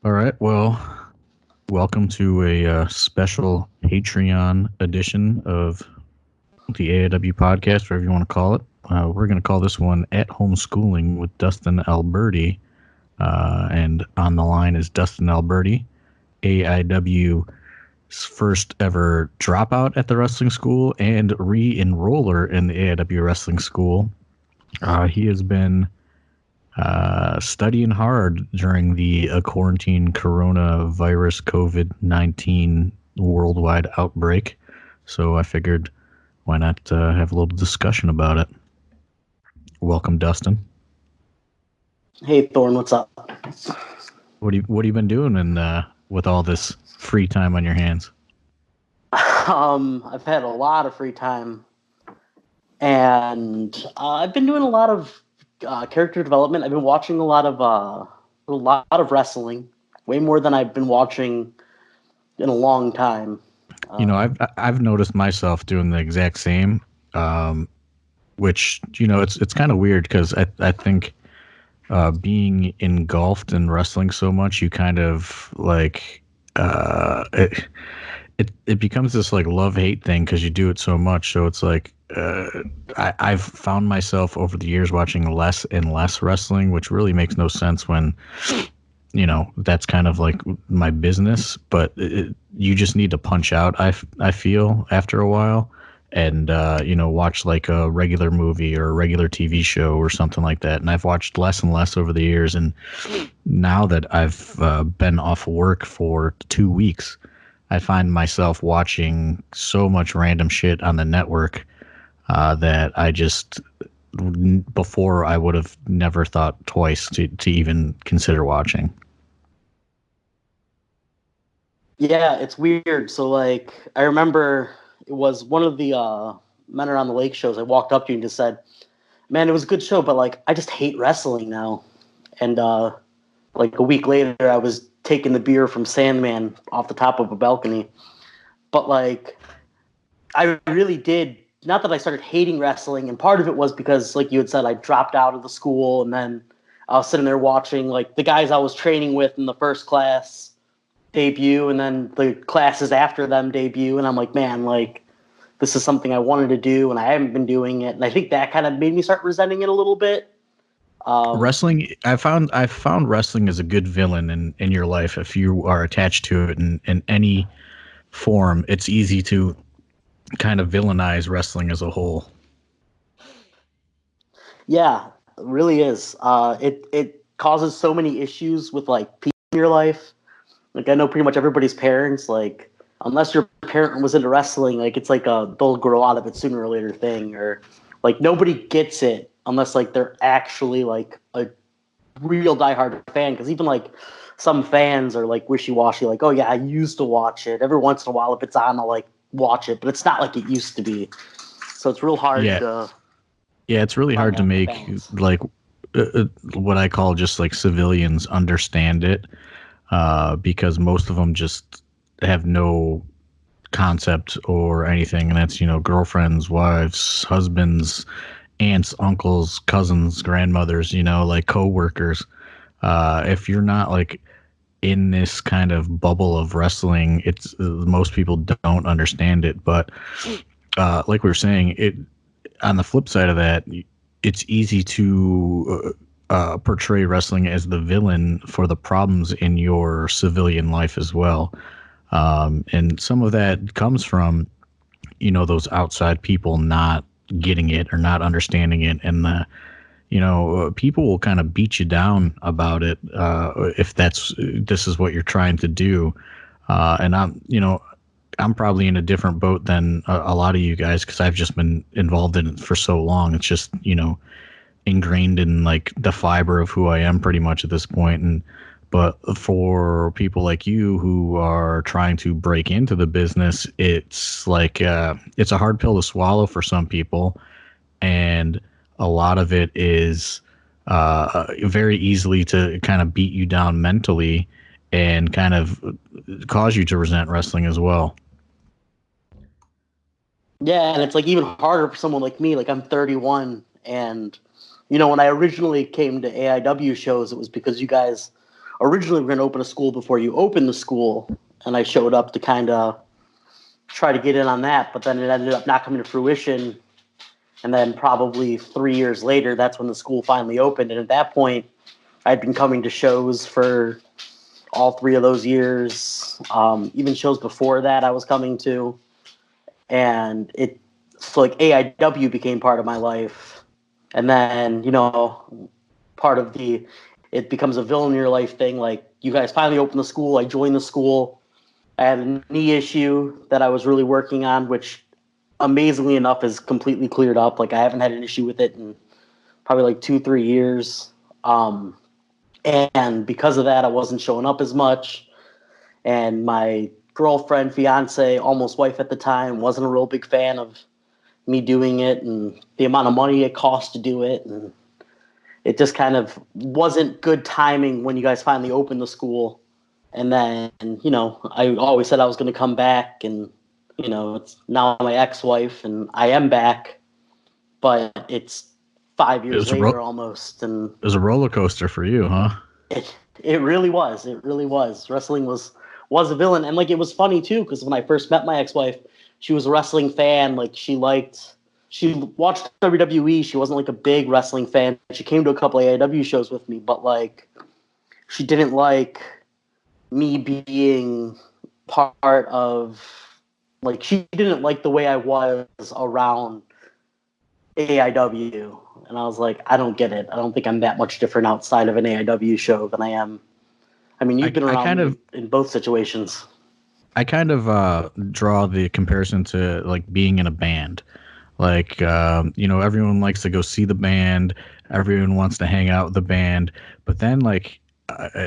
All right. Well, welcome to a special Patreon edition of the AIW podcast, whatever you want to call it. We're going to call this one At Homeschooling with Dustin Alberty. And on the line is Dustin Alberty, AIW's first ever dropout at the wrestling school and re-enroller in the AIW wrestling school. He has been studying hard during the quarantine coronavirus COVID-19 worldwide outbreak. So I figured, why not have a little discussion about it? Welcome, Dustin. Hey, Thorne, what's up? What have you been doing with all this free time on your hands? I've had a lot of free time, and I've been doing a lot of character development. I've been watching a lot of wrestling, way more than I've been watching in a long time. I've noticed myself doing the exact same, which it's kind of weird because I think being engulfed in wrestling so much, you kind of like it becomes this like love-hate thing because you do it so much. So it's like I've found myself over the years watching less and less wrestling, which really makes no sense when that's kind of like my business. But you just need to punch out. I feel after a while, and watch like a regular movie or a regular TV show or something like that. And I've watched less and less over the years. And now that I've been off work for 2 weeks, I find myself watching so much random shit on the network that I just, before I would have never thought twice to even consider watching. Yeah, it's weird. So, like, I remember it was one of the Men Around the Lake shows. I walked up to you and just said, man, it was a good show, but, like, I just hate wrestling now. And, like, a week later, I was taking the beer from Sandman off the top of a balcony. But, like, I really did, not that I started hating wrestling, and part of it was because, like you had said, I dropped out of the school, and then I was sitting there watching, like, the guys I was training with in the first class debut, and then the classes after them debut, and I'm like, man, like, this is something I wanted to do, and I haven't been doing it, and I think that kind of made me start resenting it a little bit. Wrestling, I found wrestling as a good villain in your life. If you are attached to it in any form, it's easy to kind of villainize wrestling as a whole. Yeah, it really is. It causes so many issues with, like, people in your life. Like, I know pretty much everybody's parents, like, unless your parent was into wrestling, like, it's like they'll grow out of it sooner or later thing, or, like, nobody gets it unless, like, they're actually, like, a real diehard fan, because even, like, some fans are, like, wishy-washy, like, oh, yeah, I used to watch it. Every once in a while, if it's on, I'll, like, watch it, but it's not like it used to be. So it's real hard to... Yeah, it's really hard to make, like, what I call just, like, civilians understand it, because most of them just have no concept or anything, and that's, girlfriends, wives, husbands, aunts, uncles, cousins, grandmothers, like coworkers. If you're not like in this kind of bubble of wrestling, it's most people don't understand it. But like we were saying, it on the flip side of that, it's easy to portray wrestling as the villain for the problems in your civilian life as well. And some of that comes from, those outside people not getting it or not understanding it. And people will kind of beat you down about it if this is what you're trying to do. And I'm probably in a different boat than a lot of you guys, because I've just been involved in it for so long. It's just, ingrained in like the fiber of who I am pretty much at this point. But for people like you who are trying to break into the business, it's like it's a hard pill to swallow for some people. And a lot of it is very easily to kind of beat you down mentally and kind of cause you to resent wrestling as well. Yeah, and it's like even harder for someone like me. Like, I'm 31, and when I originally came to AIW shows, it was because you guys originally we're going to open a school before you open the school. And I showed up to kind of try to get in on that, but then it ended up not coming to fruition. And then probably 3 years later, that's when the school finally opened. And at that point, I'd been coming to shows for all 3 of those years. Even shows before that I was coming to. And so like AIW became part of my life. And then, part of it becomes a villain in your life thing. Like, you guys finally opened the school. I joined the school. I had a knee issue that I was really working on, which amazingly enough is completely cleared up. Like, I haven't had an issue with it in probably like 2-3 years. And because of that, I wasn't showing up as much. And my girlfriend, fiance, almost wife at the time, wasn't a real big fan of me doing it and the amount of money it cost to do it. And it just kind of wasn't good timing when you guys finally opened the school. And then, I always said I was going to come back, and, it's now my ex-wife, and I am back, but it's 5 years later almost. And it was a roller coaster for you, huh? It really was. It really was. Wrestling was a villain. And, like, it was funny, too, because when I first met my ex-wife, she was a wrestling fan. Like, she watched WWE. She wasn't, like, a big wrestling fan. She came to a couple of AIW shows with me, but, like, she didn't like me being part of, like, she didn't like the way I was around AIW. And I was like, I don't get it. I don't think I'm that much different outside of an AIW show than I am. I mean, you've been around in both situations. I kind of draw the comparison to, like, being in a band. Like, everyone likes to go see the band. Everyone wants to hang out with the band. But then, like,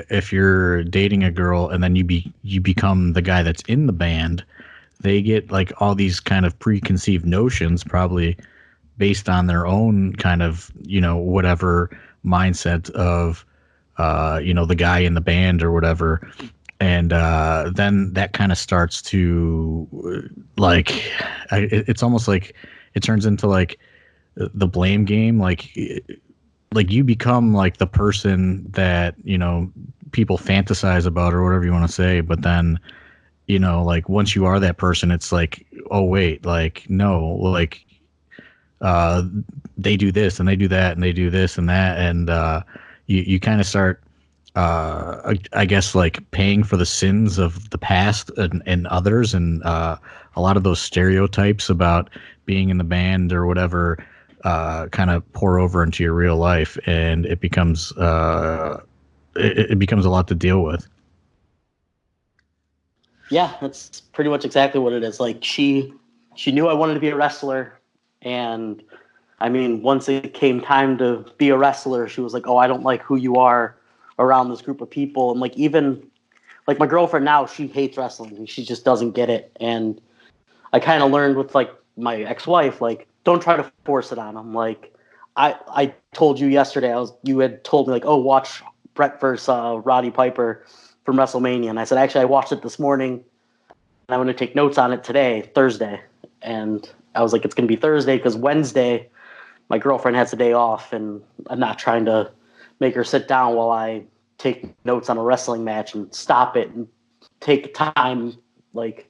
if you're dating a girl and then you become the guy that's in the band, they get, like, all these kind of preconceived notions, probably based on their own kind of, whatever mindset of, the guy in the band or whatever. And then that kind of starts to, like, it's almost like it turns into, like, the blame game. Like you become, like, the person that, people fantasize about or whatever you want to say. But then, like, once you are that person, it's like, oh, wait, like, no, like, they do this and they do that and they do this and that. And you kind of start, I guess, like, paying for the sins of the past and others. And a lot of those stereotypes about being in the band or whatever kind of pour over into your real life, and it becomes it becomes a lot to deal with. Yeah, that's pretty much exactly what it is. Like, she knew I wanted to be a wrestler, and I mean, once it came time to be a wrestler, she was like, "Oh, I don't like who you are around this group of people." And, like, even like my girlfriend now, she hates wrestling. She just doesn't get it. And I kind of learned with, like, my ex-wife, like, don't try to force it on them. Like, I told you yesterday, you had told me, like, oh, watch Brett versus Roddy Piper from WrestleMania. And I said, actually, I watched it this morning, and I'm going to take notes on it today, Thursday. And I was like, it's going to be Thursday because Wednesday my girlfriend has a day off, and I'm not trying to make her sit down while I take notes on a wrestling match and stop it and take time, like,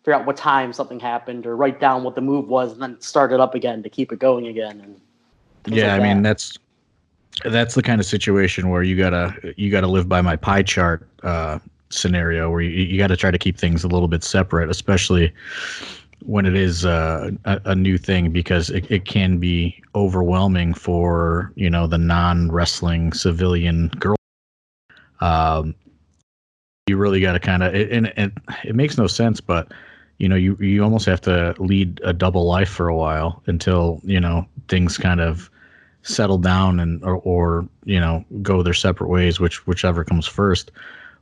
figure out what time something happened or write down what the move was and then start it up again to keep it going again. And yeah, like, I mean, that's the kind of situation where you gotta live by my pie chart scenario, where you got to try to keep things a little bit separate, especially when it is a new thing, because it can be overwhelming for, the non-wrestling civilian girl. You really got to kind of, and it makes no sense, but you almost have to lead a double life for a while until things kind of settle down and or go their separate ways, whichever comes first.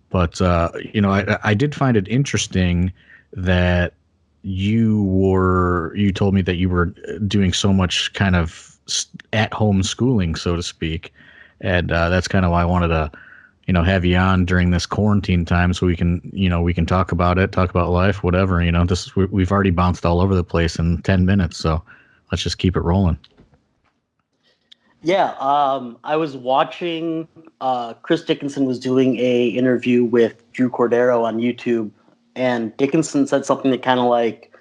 But I did find it interesting that you told me that you were doing so much kind of at home schooling, so to speak, and that's kind of why I wanted to have you on during this quarantine time, so we can talk about life, whatever. We've already bounced all over the place in 10 minutes, so let's just keep it rolling. Yeah, I was watching. Chris Dickinson was doing a interview with Drew Cordero on YouTube, and Dickinson said something that kind of like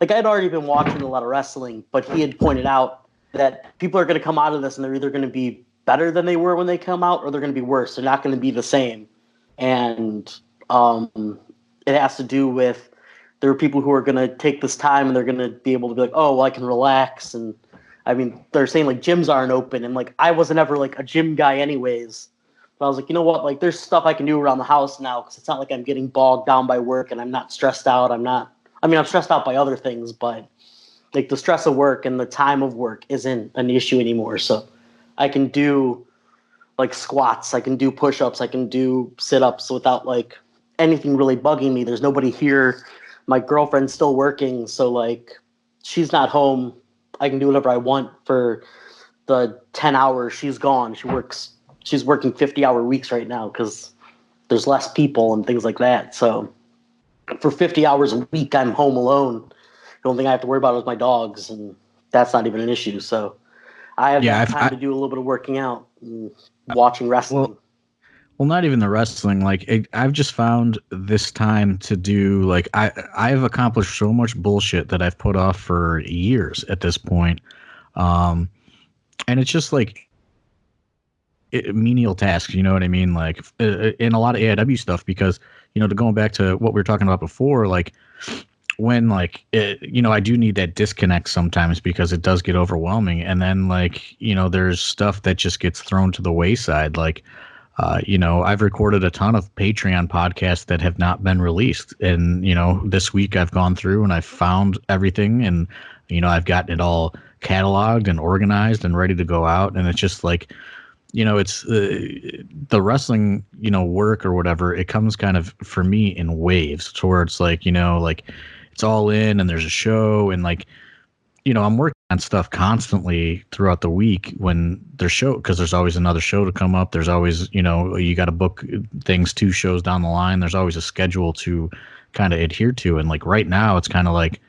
I'd already been watching a lot of wrestling, but he had pointed out that people are going to come out of this and they're either going to be better than they were when they come out, or they're going to be worse. They're not going to be the same, and it has to do with there are people who are going to take this time and they're going to be able to be like, oh, well, I can relax. And I mean, they're saying like gyms aren't open, and like I wasn't ever like a gym guy anyways. But I was like, you know what? Like, there's stuff I can do around the house now because it's not like I'm getting bogged down by work and I'm not stressed out. I'm not. I mean, I'm stressed out by other things, but like the stress of work and the time of work isn't an issue anymore. So I can do like squats, I can do push-ups, I can do sit-ups without like anything really bugging me. There's nobody here. My girlfriend's still working, so like she's not home. I can do whatever I want for the 10 hours she's gone. She's working 50-hour weeks right now because there's less people and things like that. So for 50 hours a week, I'm home alone. The only thing I have to worry about is my dogs, and that's not even an issue. So I have Yeah, that time to do a little bit of working out and watching well, wrestling. well, not even the wrestling. Like I've just found this time to do like I've accomplished so much bullshit that I've put off for years at this point. Um, and it's just like menial tasks, you know what I mean? Like in a lot of AIW stuff, because to going back to what we were talking about before, like when like I do need that disconnect sometimes because it does get overwhelming, and then like there's stuff that just gets thrown to the wayside. Like I've recorded a ton of Patreon podcasts that have not been released, and this week I've gone through and I've found everything, and I've gotten it all cataloged and organized and ready to go out, and it's just like it's the wrestling, work or whatever. It comes kind of for me in waves towards like, like it's all in and there's a show and like, I'm working on stuff constantly throughout the week when there's show, because there's always another show to come up. There's always, you got to book things 2 shows down the line. There's always a schedule to kind of adhere to. And like right now it's kind of like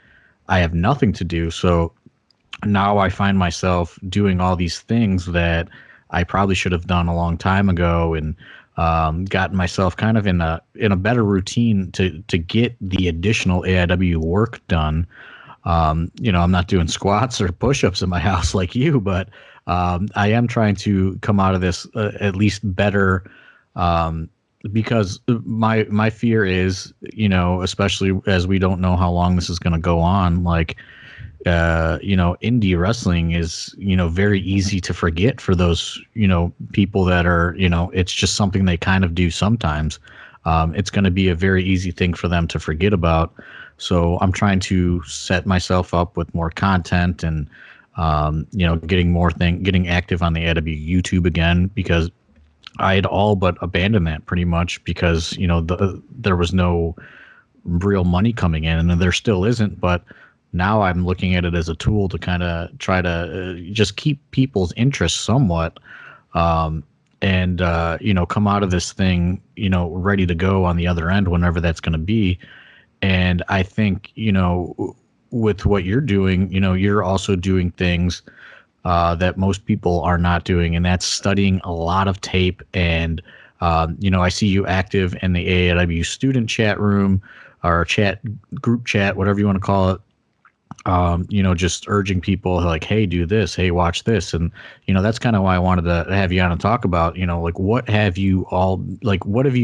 I have nothing to do. So now I find myself doing all these things that I probably should have done a long time ago, and gotten myself kind of in a better routine to get the additional AIW work done. I'm not doing squats or push-ups in my house like you, but I am trying to come out of this at least better, because my fear is, especially as we don't know how long this is going to go on, like indie wrestling is, very easy to forget for those, people that are, it's just something they kind of do sometimes. It's going to be a very easy thing for them to forget about. So I'm trying to set myself up with more content and, getting active on the AIW YouTube again, because I had all but abandoned that pretty much because, there was no real money coming in, and there still isn't, but now I'm looking at it as a tool to kind of try to just keep people's interest somewhat, and come out of this thing, ready to go on the other end whenever that's going to be. And I think, with what you're doing, you're also doing things that most people are not doing, and that's studying a lot of tape. And, I see you active in the AIW student chat room or group chat, whatever you want to call it. Just urging people like, hey, do this, hey, watch this. And, that's kind of why I wanted to have you on and talk about, like, what have you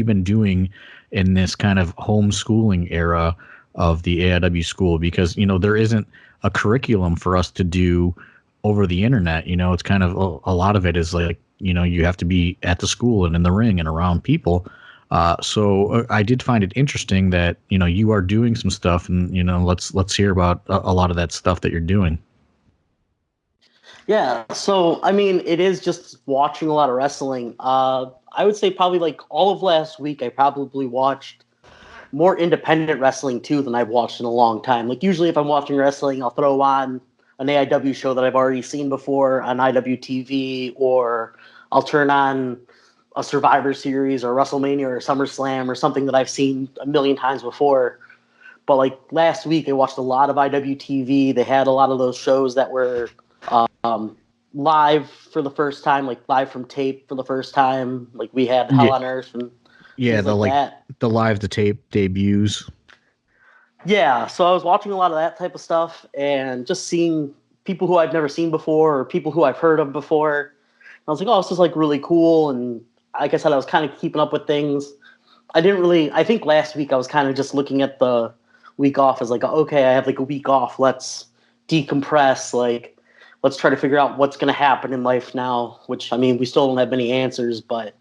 been doing in this kind of homeschooling era of the AIW school? Because, there isn't a curriculum for us to do over the internet. It's kind of a lot of it is like, you have to be at the school and in the ring and around people. So I did find it interesting that, you are doing some stuff, and, let's hear about a lot of that stuff that you're doing. Yeah, so I mean, it is just watching a lot of wrestling. I would say probably like all of last week, I probably watched more independent wrestling too than I've watched in a long time. Like usually, if I'm watching wrestling, I'll throw on an AIW show that I've already seen before on IWTV, or I'll turn on a Survivor Series or WrestleMania or SummerSlam or something that I've seen a million times before. But like last week, I watched a lot of IWTV. They had a lot of those shows that were live for the first time, like live from tape for the first time. Like we had Hell on Earth and things like that. The live to tape debuts. Yeah, so I was watching a lot of that type of stuff and just seeing people who I've never seen before or people who I've heard of before. I was like, oh, this is like really cool. And like I said, I was kind of keeping up with things. I think last week I was kind of just looking at the week off as like, okay, I have like a week off. Let's decompress. Like, let's try to figure out what's going to happen in life now, which I mean, we still don't have many answers, but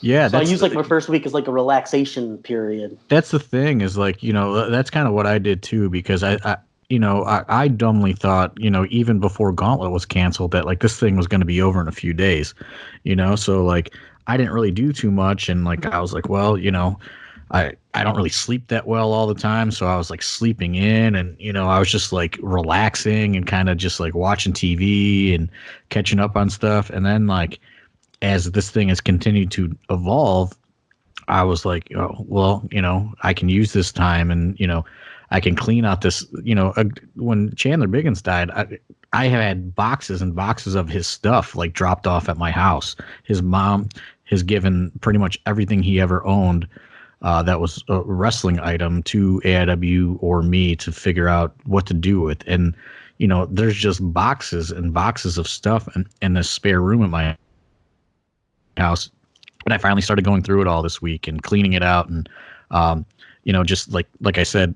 yeah, so I use like my first week as like a relaxation period. That's the thing is like, that's kind of what I did too, because I dumbly thought, even before Gauntlet was canceled that like this thing was going to be over in a few days, so like I didn't really do too much. And like, I was like, well, I don't really sleep that well all the time. So I was like sleeping in and, I was just like relaxing and kind of just like watching TV and catching up on stuff. And then like, as this thing has continued to evolve, I was like, oh, well, I can use this time and, I can clean out this, when Chandler Biggins died, I had boxes and boxes of his stuff like dropped off at my house. His mom has given pretty much everything he ever owned that was a wrestling item to AIW or me to figure out what to do with. And, there's just boxes and boxes of stuff in this spare room at my house. And I finally started going through it all this week and cleaning it out and, just like I said,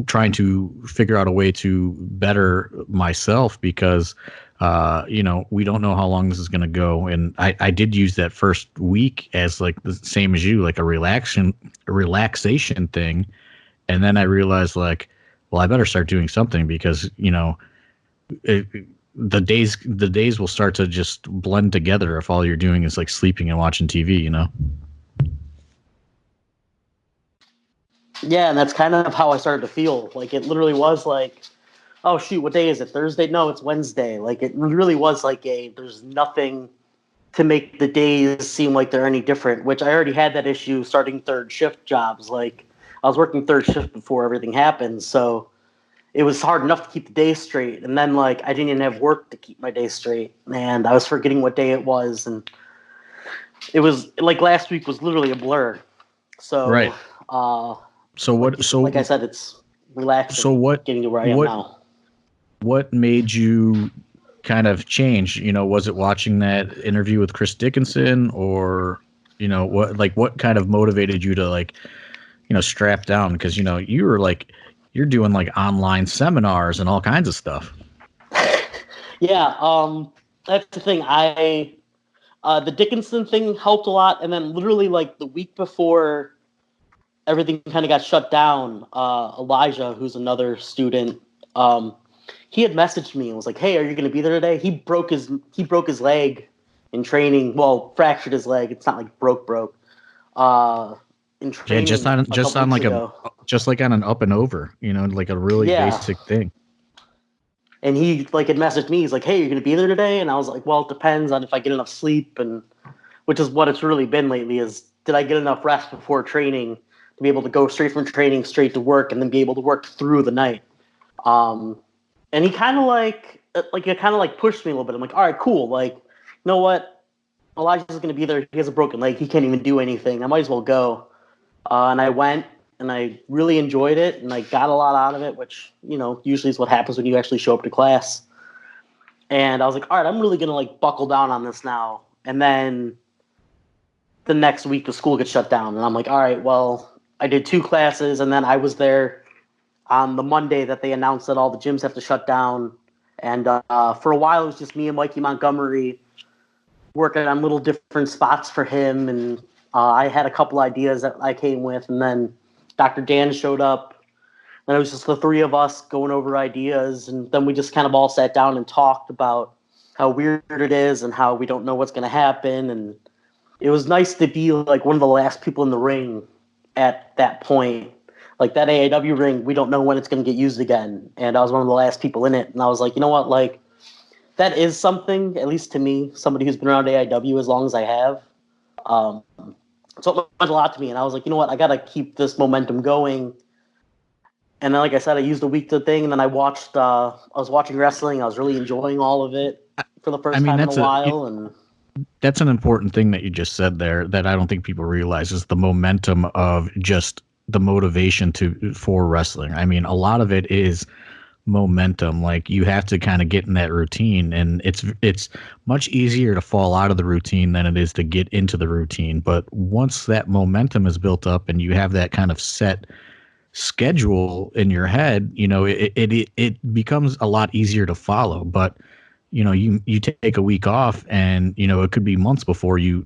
trying to figure out a way to better myself because, we don't know how long this is going to go. And I did use that first week as like the same as you, like a relaxation thing. And then I realized like, well, I better start doing something because, the days will start to just blend together if all you're doing is like sleeping and watching TV, Yeah, and that's kind of how I started to feel. Like it literally was like, oh shoot, what day is it? Thursday? No, it's Wednesday. Like it really was like there's nothing to make the days seem like they're any different, which I already had that issue starting third shift jobs. Like I was working third shift before everything happened, so it was hard enough to keep the day straight. And then like I didn't even have work to keep my day straight. And I was forgetting what day it was. And it was like last week was literally a blur. So right. Like I said, it's relaxing. So getting to where I am now. What made you kind of change? Was it watching that interview with Chris Dickinson or, what kind of motivated you to like, strap down? Because, you were like, you're doing like online seminars and all kinds of stuff. Yeah, that's the thing. The Dickinson thing helped a lot, and then literally like the week before everything kind of got shut down, Elijah, who's another student, he had messaged me and was like, "Hey, are you going to be there today?" He broke his leg in training. Well, fractured his leg. It's not like broke. In training, just like on an up and over, like a really basic thing. And he like had messaged me. He's like, "Hey, you're going to be there today?" And I was like, "Well, it depends on if I get enough sleep," and which is what it's really been lately. Is did I get enough rest before training to be able to go straight from training straight to work and then be able to work through the night? And he kind of pushed me a little bit. I'm like, all right, cool. Like, you know what? Elijah's going to be there. He has a broken leg. He can't even do anything. I might as well go. And I went, and I really enjoyed it, and I got a lot out of it, which, usually is what happens when you actually show up to class. And I was like, all right, I'm really going to, like, buckle down on this now. And then the next week, the school gets shut down. And I'm like, all right, well, I did 2 classes, and then I was there on the Monday that they announced that all the gyms have to shut down. And for a while, it was just me and Mikey Montgomery working on little different spots for him. And I had a couple ideas that I came with. And then Dr. Dan showed up. And it was just the 3 of us going over ideas. And then we just kind of all sat down and talked about how weird it is and how we don't know what's going to happen. And it was nice to be like one of the last people in the ring at that point. Like that AIW ring, we don't know when it's going to get used again. And I was one of the last people in it. And I was like, you know what? Like, that is something, at least to me, somebody who's been around AIW as long as I have. So it meant a lot to me. And I was like, you know what? I got to keep this momentum going. And then, like I said, I used a week to thing. And then I was watching wrestling. I was really enjoying all of it. for the first time in a while. And that's an important thing that you just said there that I don't think people realize is the momentum of just the motivation for wrestling. I mean, a lot of it is momentum. Like you have to kind of get in that routine, and it's much easier to fall out of the routine than it is to get into the routine. But once that momentum is built up and you have that kind of set schedule in your head, it becomes a lot easier to follow. But you take a week off, and it could be months before you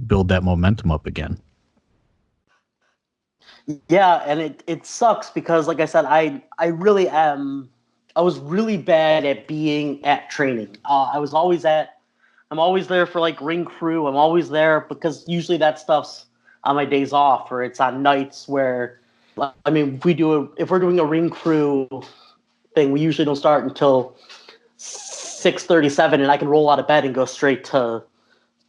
build that momentum up again. Yeah, and it sucks because, like I said, I really am. I was really bad at being at training. I'm always there for like ring crew. I'm always there because usually that stuff's on my days off, or it's on nights where, I mean, if we're doing a ring crew thing, we usually don't start until 6:37, and I can roll out of bed and go straight to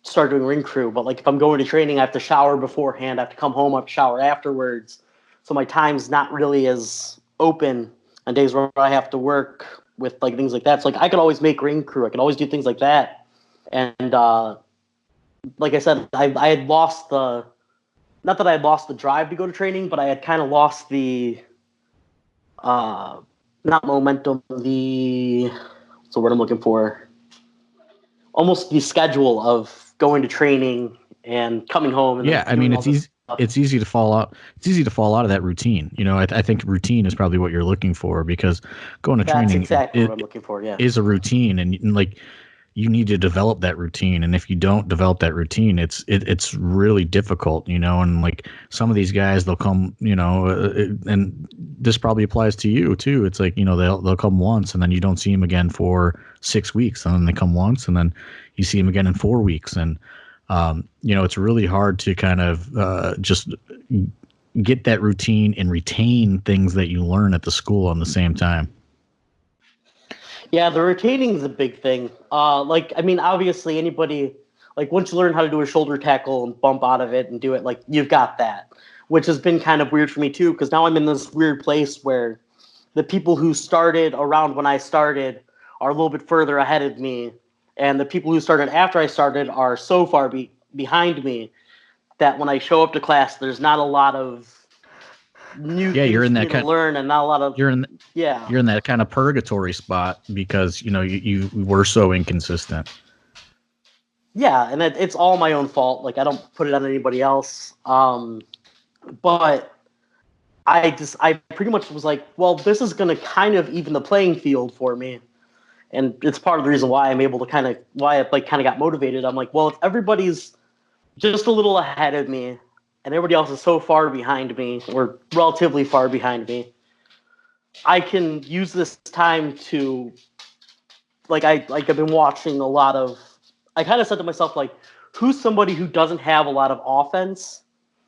start doing ring crew. But like if I'm going to training, I have to shower beforehand. I have to come home. I have to shower afterwards. So my time's not really as open on days where I have to work with like things like that. So like I could always make ring crew. I could always do things like that. And like I said, I had lost not that I had lost the drive to go to training, but I had kind of lost the not momentum, what's the word I'm looking for? Almost the schedule of going to training and coming home. And I mean, it's easy. It's easy to fall out. It's easy to fall out of that routine. I think routine is probably what you're looking for, because going to training exactly what I'm looking for. Yeah, is a routine, and like you need to develop that routine. And if you don't develop that routine, it's really difficult. And like some of these guys, they'll come, and this probably applies to you too. It's like they'll come once, and then you don't see them again for 6 weeks, and then they come once, and then you see them again in 4 weeks, and it's really hard to kind of just get that routine and retain things that you learn at the school on the same time. Yeah, the retaining is a big thing. Obviously anybody, like once you learn how to do a shoulder tackle and bump out of it and do it, like you've got that, which has been kind of weird for me too, because now I'm in this weird place where the people who started around when I started are a little bit further ahead of me, and the people who started after I started are so far behind me that when I show up to class, there's not a lot of new things you're in for that me to learn, and not a lot of you're in that kind of purgatory spot because you were so inconsistent. Yeah, and it's all my own fault. Like I don't put it on anybody else. But I pretty much was like, well, this is going to kind of even the playing field for me. And it's part of the reason why I'm able to why I got motivated. I'm like, well, if everybody's just a little ahead of me and everybody else is so far behind me, or relatively far behind me, I can use this time to, I've been watching a lot of, I kind of said to myself, like, who's somebody who doesn't have a lot of offense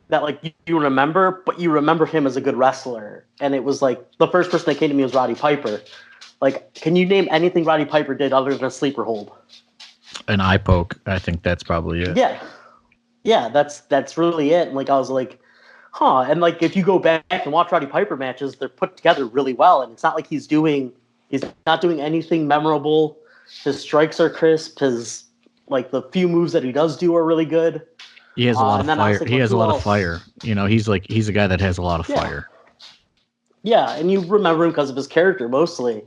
that like you remember, but you remember him as a good wrestler? And it was like the first person that came to me was Roddy Piper. Like, can you name anything Roddy Piper did other than a sleeper hold? An eye poke. I think that's probably it. Yeah, that's really it. And like I was like, huh. And like if you go back and watch Roddy Piper matches, they're put together really well. And it's not like he's not doing anything memorable. His strikes are crisp. His like the few moves that he does do are really good. He has a lot of fire. He has a lot of fire. He's a guy that has a lot of fire. Yeah, and you remember him because of his character mostly.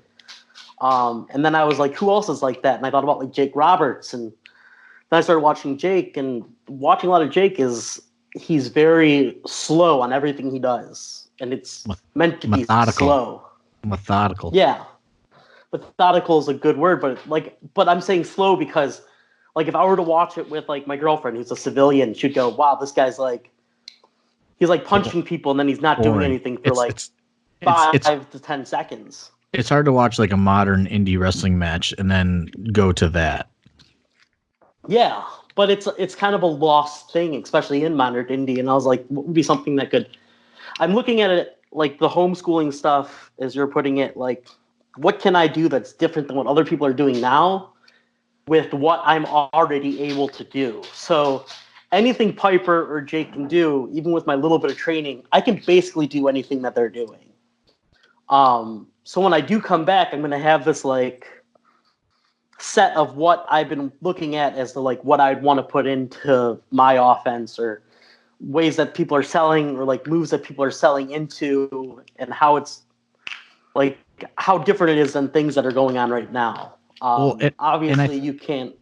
And then I was like, who else is like that? And I thought about like Jake Roberts, and then I started watching Jake, and watching a lot of Jake he's very slow on everything he does, and it's meant to be slow. Methodical. Yeah, methodical is a good word, but I'm saying slow because like if I were to watch it with like my girlfriend who's a civilian, she'd go, wow, this guy's like, he's like punching people and then he's not doing anything for 5 to 10 seconds. It's hard to watch like a modern indie wrestling match and then go to that. Yeah, but it's kind of a lost thing, especially in modern indie. And I was like, what would be something that could? I'm looking at it like the homeschooling stuff, as you're putting it. Like, what can I do that's different than what other people are doing now, with what I'm already able to do? So anything Piper or Jake can do, even with my little bit of training, I can basically do anything that they're doing. So when I do come back, I'm going to have this like set of what I've been looking at as the like what I'd want to put into my offense, or ways that people are selling, or like moves that people are selling into, and how it's like how different it is than things that are going on right now. Obviously, you can't.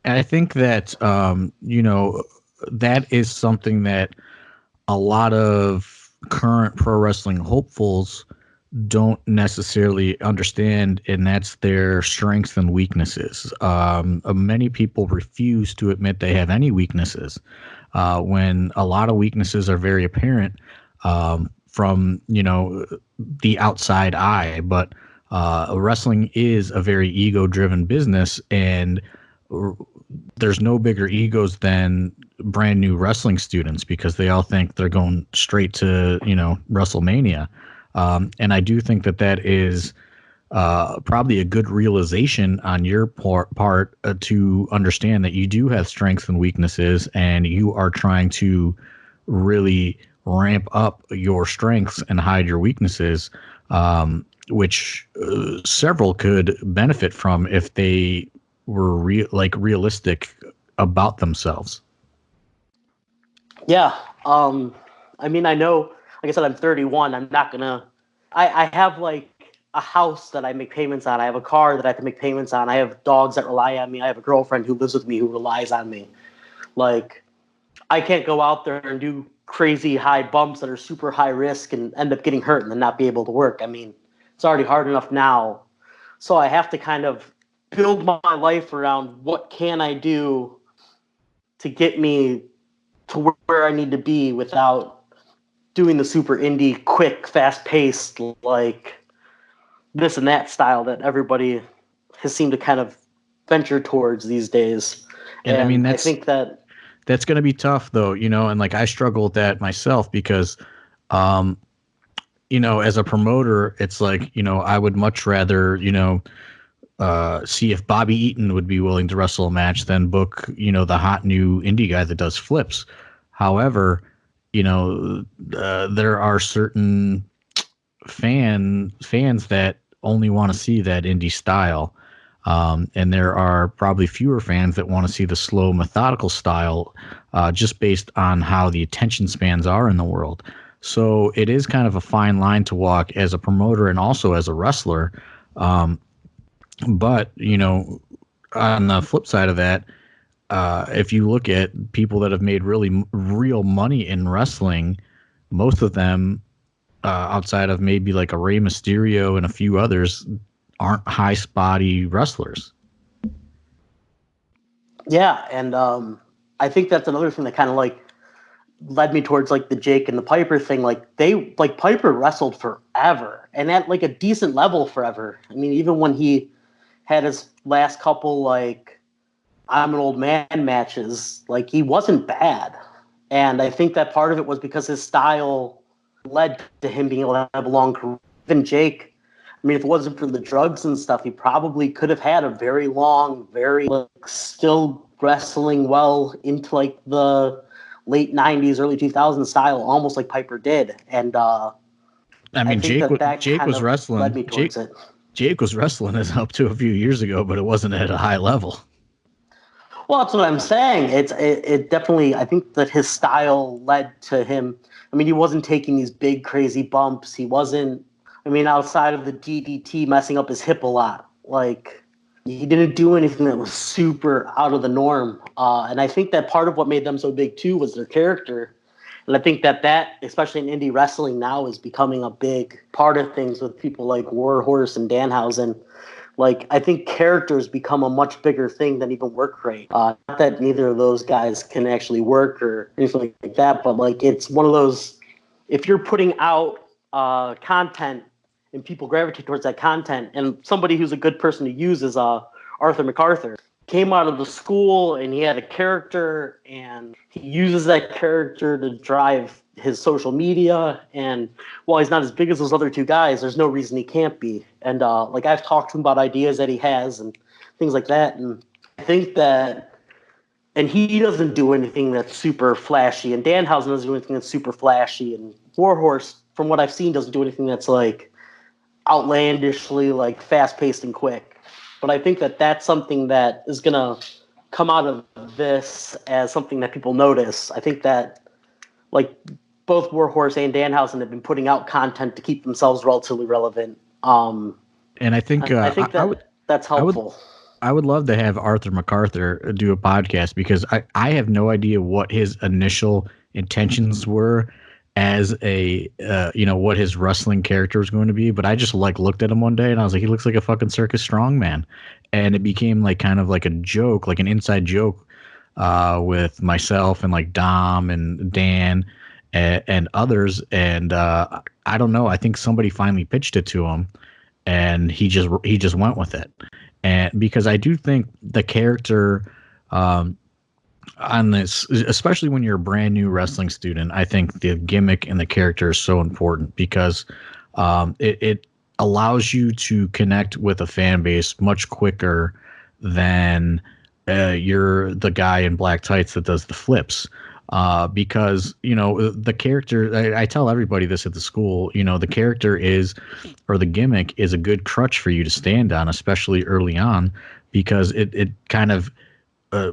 And I think that that is something that a lot of current pro wrestling hopefuls don't necessarily understand, and that's their strengths and weaknesses. Many people refuse to admit they have any weaknesses, when a lot of weaknesses are very apparent from the outside eye. But wrestling is a very ego-driven business, and there's no bigger egos than brand new wrestling students, because they all think they're going straight to WrestleMania. And I do think that is probably a good realization on your part to understand that you do have strengths and weaknesses, and you are trying to really ramp up your strengths and hide your weaknesses, which several could benefit from if they were realistic about themselves. Yeah. I mean, I know, like I said, I'm 31. I'm not gonna. I have like a house that I make payments on. I have a car that I have to make payments on. I have dogs that rely on me. I have a girlfriend who lives with me who relies on me. Like, I can't go out there and do crazy high bumps that are super high risk and end up getting hurt and then not be able to work. I mean, it's already hard enough now. So I have to kind of build my life around what can I do to get me to where I need to be without doing the super indie, quick, fast-paced, like this and that style that everybody has seemed to kind of venture towards these days. And I mean, I think that's going to be tough, though, and like I struggle with that myself, because, as a promoter, it's like, I would much rather, see if Bobby Eaton would be willing to wrestle a match than book, the hot new indie guy that does flips. However, there are certain fans that only want to see that indie style. And there are probably fewer fans that want to see the slow, methodical style, just based on how the attention spans are in the world. So it is kind of a fine line to walk as a promoter and also as a wrestler. But, on the flip side of that, if you look at people that have made really real money in wrestling, most of them, outside of maybe like a Rey Mysterio and a few others, aren't high spotty wrestlers. Yeah, and I think that's another thing that kind of like led me towards like the Jake and the Piper thing. Like Piper wrestled forever and at like a decent level forever. I mean, even when he had his last couple like I'm an old man matches, like he wasn't bad. And I think that part of it was because his style led to him being able to have a long career. Even Jake, I mean, if it wasn't for the drugs and stuff, he probably could have had a very long, very like, still wrestling well into like the late 90s, early 2000s style, almost like Piper did. And I mean, Jake was wrestling. Led me towards it. Jake was wrestling us up to a few years ago, but it wasn't at a high level. Well, that's what I'm saying. It definitely, I think that his style led to him. I mean, he wasn't taking these big, crazy bumps. He wasn't, I mean, outside of the DDT messing up his hip a lot. Like, he didn't do anything that was super out of the norm. And I think that part of what made them so big, too, was their character. And I think that, especially in indie wrestling now, is becoming a big part of things with people like Warhorse and Danhausen. Like, I think characters become a much bigger thing than even work rate. Not that neither of those guys can actually work or anything like that, but, like, it's one of those, if you're putting out content and people gravitate towards that content, and somebody who's a good person to use is Arthur MacArthur. Came out of the school and he had a character and he uses that character to drive his social media. And while he's not as big as those other two guys, there's no reason he can't be. And like I've talked to him about ideas that he has and things like that. And I think that, and he doesn't do anything that's super flashy. And Danhausen doesn't do anything that's super flashy. And Warhorse, from what I've seen, doesn't do anything that's like outlandishly like fast paced and quick. but I think that that's something that is going to come out of this as something that people notice. I think that like both Warhorse and Danhausen have been putting out content to keep themselves relatively relevant. And I think I think that's helpful. I would love to have Arthur MacArthur do a podcast because I have no idea what his initial intentions were as a what his wrestling character was going to be, but I just like looked at him one day and I was like, he looks like a fucking circus strongman, and it became like kind of like a joke, like an inside joke with myself and like Dom and Dan and others, and I don't know, I think somebody finally pitched it to him and he just went with it. And because I do think the character on this, especially when you're a brand new wrestling student, I think the gimmick and the character is so important because it allows you to connect with a fan base much quicker than you're the guy in black tights that does the flips. Because, the character, I tell everybody this at the school, the character is, or the gimmick is a good crutch for you to stand on, especially early on, because it kind of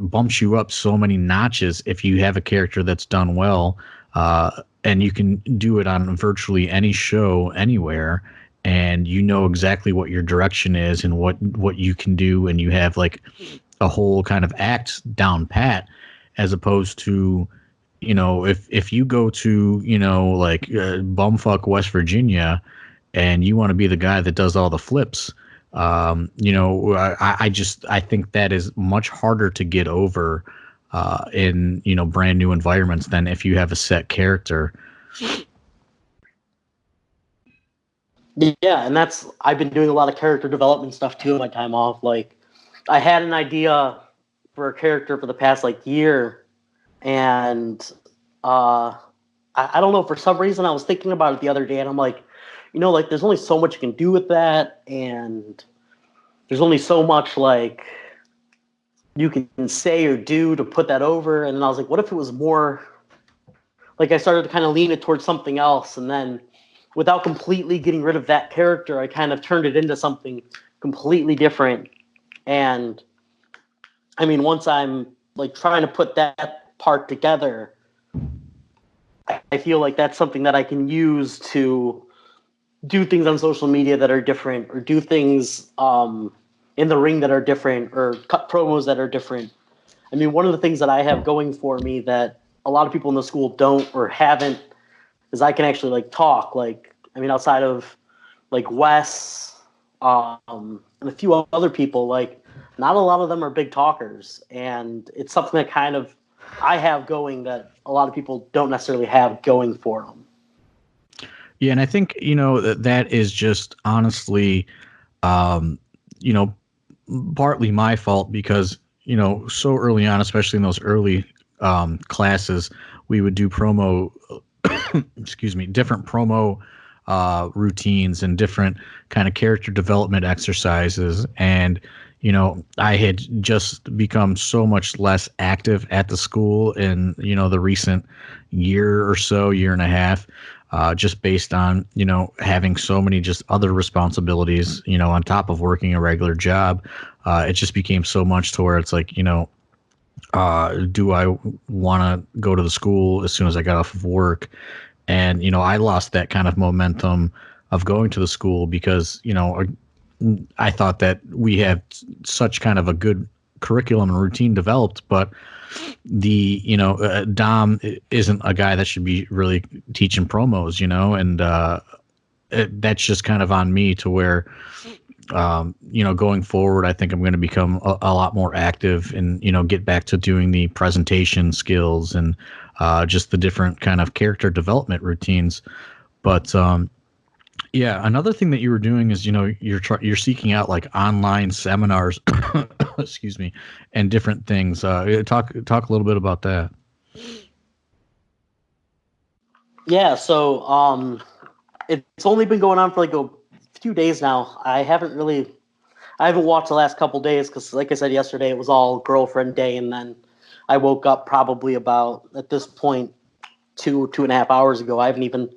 bumps you up so many notches if you have a character that's done well, and you can do it on virtually any show anywhere, and you know exactly what your direction is and what you can do, and you have like a whole kind of act down pat, as opposed to if you go to like bumfuck West Virginia and you want to be the guy that does all the flips, I think that is much harder to get over in brand new environments than if you have a set character. Yeah, and I've been doing a lot of character development stuff too in my time off. Like, I had an idea for a character for the past like year, and I don't know, for some reason I was thinking about it the other day, and I'm like, like there's only so much you can do with that, and there's only so much like you can say or do to put that over. And then I was like, what if it was more like, I started to kind of lean it towards something else, and then without completely getting rid of that character, I kind of turned it into something completely different. And I mean, once I'm like trying to put that part together, I feel like that's something that I can use to do things on social media that are different, or do things in the ring that are different, or cut promos that are different. I mean, one of the things that I have going for me that a lot of people in the school don't or haven't is I can actually like talk. Like, I mean, outside of like Wes and a few other people, like not a lot of them are big talkers, and it's something that kind of I have going that a lot of people don't necessarily have going for them. Yeah, and I think that is just honestly, partly my fault because so early on, especially in those early classes, we would do promo, different promo routines and different kind of character development exercises, and I had just become so much less active at the school in the recent year or so, year and a half. Just based on, having so many just other responsibilities, on top of working a regular job, it just became so much to where it's like, do I want to go to the school as soon as I got off of work? And, I lost that kind of momentum of going to the school because, I thought that we had such kind of a good curriculum and routine developed, but the Dom isn't a guy that should be really teaching promos, and that's just kind of on me to where going forward, I think I'm going to become a lot more active and get back to doing the presentation skills and just the different kind of character development routines. But yeah, another thing that you were doing is you're seeking out like online seminars excuse me, and different things. Talk a little bit about that. Yeah, so it's only been going on for like a few days now. I haven't watched the last couple days because, like I said yesterday, it was all girlfriend day, and then I woke up probably about, at this point, 2.5 hours ago. I haven't even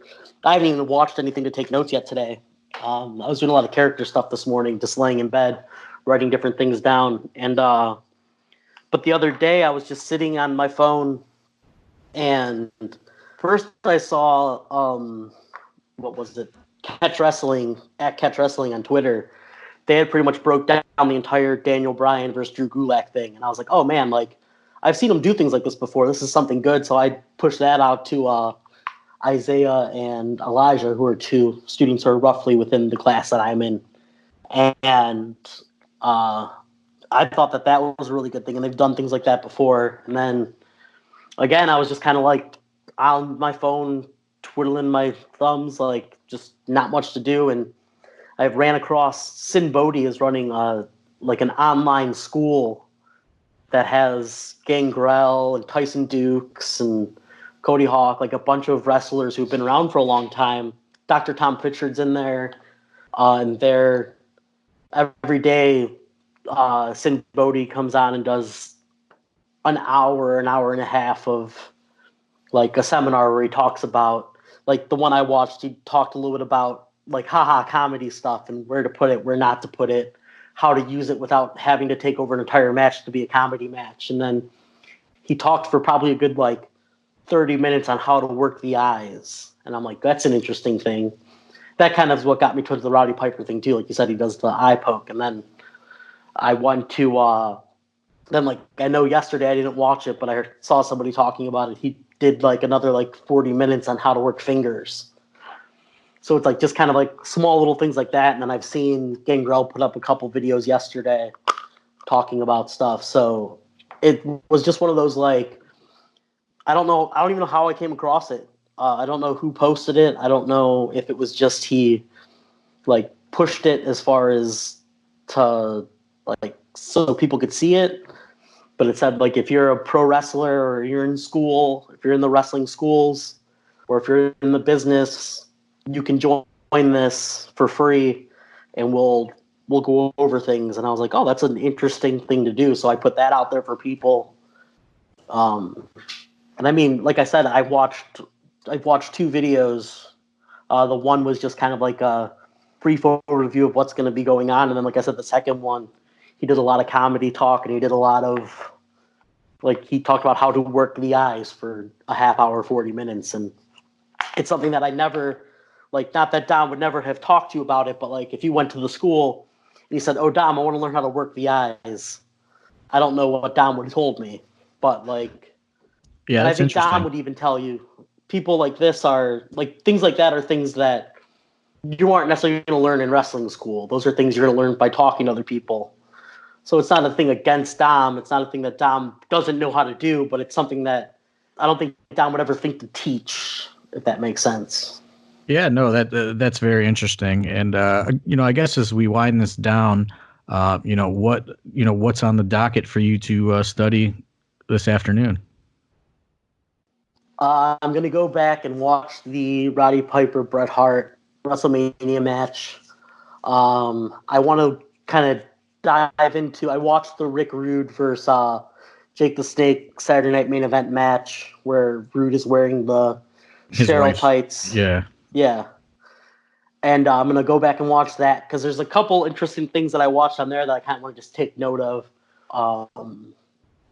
watched anything to take notes yet today. I was doing a lot of character stuff this morning, just laying in bed, writing different things down. And but the other day I was just sitting on my phone, and first I saw what was it? Catch Wrestling at Catch Wrestling on Twitter. They had pretty much broke down the entire Daniel Bryan versus Drew Gulak thing, and I was like, oh man, like I've seen him do things like this before. This is something good. So I pushed that out to Isaiah and Elijah, who are two students who are roughly within the class that I'm in, and I thought that was a really good thing, and they've done things like that before. And then again, I was just kind of like on my phone, twiddling my thumbs, like just not much to do. And I ran across Sin Bodhi is running like an online school that has Gangrel and Tyson Dukes and Cody Hawk, like a bunch of wrestlers who've been around for a long time. Dr. Tom Pritchard's in there, and they're every day. Sin Bodhi comes on and does an hour and a half of like a seminar where he talks about, like the one I watched, he talked a little bit about like haha comedy stuff and where to put it, where not to put it, how to use it without having to take over an entire match to be a comedy match. And then he talked for probably a good like 30 minutes on how to work the eyes. And I'm like, that's an interesting thing. That kind of is what got me towards the Roddy Piper thing too. Like you said, he does the eye poke. And then I went to, then like, I know yesterday I didn't watch it, but I saw somebody talking about it. He did like another like 40 minutes on how to work fingers. So it's like just kind of like small little things like that. And then I've seen Gangrel put up a couple videos yesterday talking about stuff. So it was just one of those like, I don't know. I don't even know how I came across it. I don't know who posted it. I don't know if it was just he like pushed it as far as to like so people could see it. But it said like if you're a pro wrestler or you're in school, if you're in the wrestling schools, or if you're in the business, you can join this for free, and we'll go over things. And I was like, oh, that's an interesting thing to do. So I put that out there for people. And I mean, like I said, I've watched two videos. The one was just kind of like a brief overview of what's going to be going on, and then, like I said, the second one, he did a lot of comedy talk, and he did a lot of like he talked about how to work the eyes for a half hour, 40 minutes, and it's something that I never like. Not that Dom would never have talked to you about it, but like if you went to the school and he said, "Oh, Dom, I want to learn how to work the eyes," I don't know what Dom would have told me, but like, yeah, and I that's think interesting. Dom would even tell you people like this are like things like that are things that you aren't necessarily going to learn in wrestling school. Those are things you're going to learn by talking to other people. So it's not a thing against Dom. It's not a thing that Dom doesn't know how to do, but it's something that I don't think Dom would ever think to teach, if that makes sense. Yeah, no, that's very interesting. And I guess as we wind this down, what's on the docket for you to study this afternoon? I'm going to go back and watch the Roddy Piper Bret Hart WrestleMania match. I want to kind of dive into. I watched the Rick Rude versus Jake the Snake Saturday Night Main Event match where Rude is wearing the Cheryl tights. Yeah. And I'm going to go back and watch that because there's a couple interesting things that I watched on there that I kind of want to just take note of.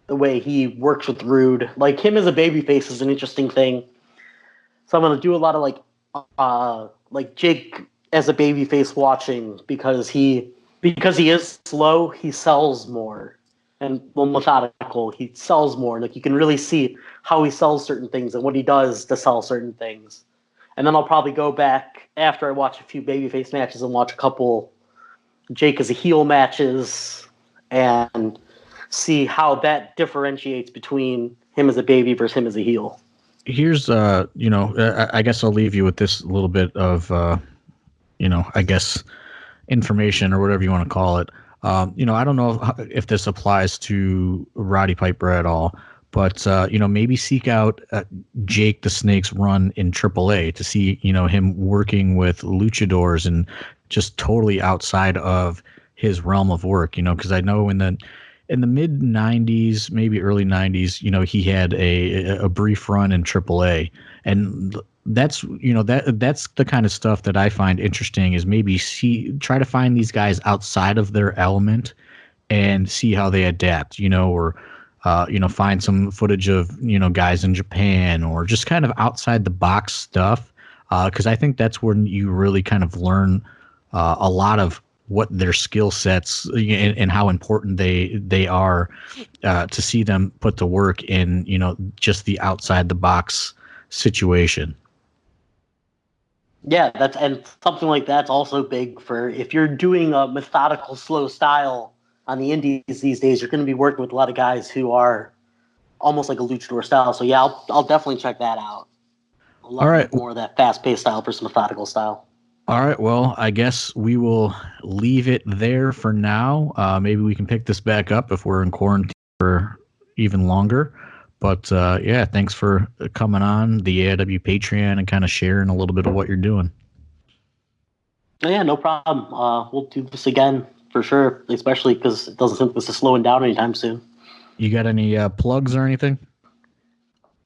The way he works with Rude. Like him as a babyface is an interesting thing. So I'm going to do a lot of like Jake as a babyface watching because he is slow, he sells more. And methodical, he sells more. Like you can really see how he sells certain things and what he does to sell certain things. And then I'll probably go back after I watch a few babyface matches and watch a couple Jake as a heel matches and see how that differentiates between him as a baby versus him as a heel. Here's, I guess I'll leave you with this little bit of, I guess information or whatever you want to call it. I don't know if this applies to Roddy Piper at all, but, maybe seek out Jake the Snake's run in AAA to see, him working with luchadors and just totally outside of his realm of work, because I know in the mid 90s, maybe early 90s, he had a brief run in AAA, and that's that's the kind of stuff that I find interesting, is maybe try to find these guys outside of their element and see how they adapt, or find some footage of guys in Japan, or just kind of outside the box stuff, because I think that's when you really kind of learn a lot of what their skill sets and how important they are, to see them put to work in just the outside the box situation. Yeah, and something like that's also big for if you're doing a methodical, slow style on the indies these days. You're going to be working with a lot of guys who are almost like a luchador style. So yeah, I'll definitely check that out. I love All right. more of that fast-paced style versus methodical style. All right. Well, I guess we will leave it there for now. Maybe we can pick this back up if we're in quarantine for even longer. But yeah, thanks for coming on the AIW Patreon and kind of sharing a little bit of what you're doing. Oh, yeah, no problem. We'll do this again for sure, especially because it doesn't seem like this is slowing down anytime soon. You got any plugs or anything?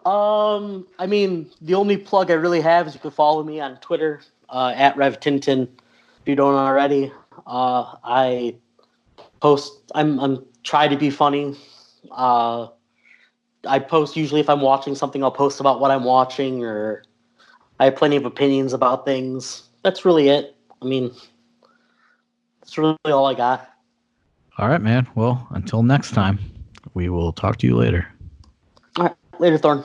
I mean, the only plug I really have is you can follow me on Twitter at RevTintin if you don't already. I post. I'm try to be funny. I post usually if I'm watching something. I'll post about what I'm watching, or I have plenty of opinions about things. That's really it. I mean, that's really all I got. All right, man. Well, until next time, we will talk to you later. All right, later, Thorn.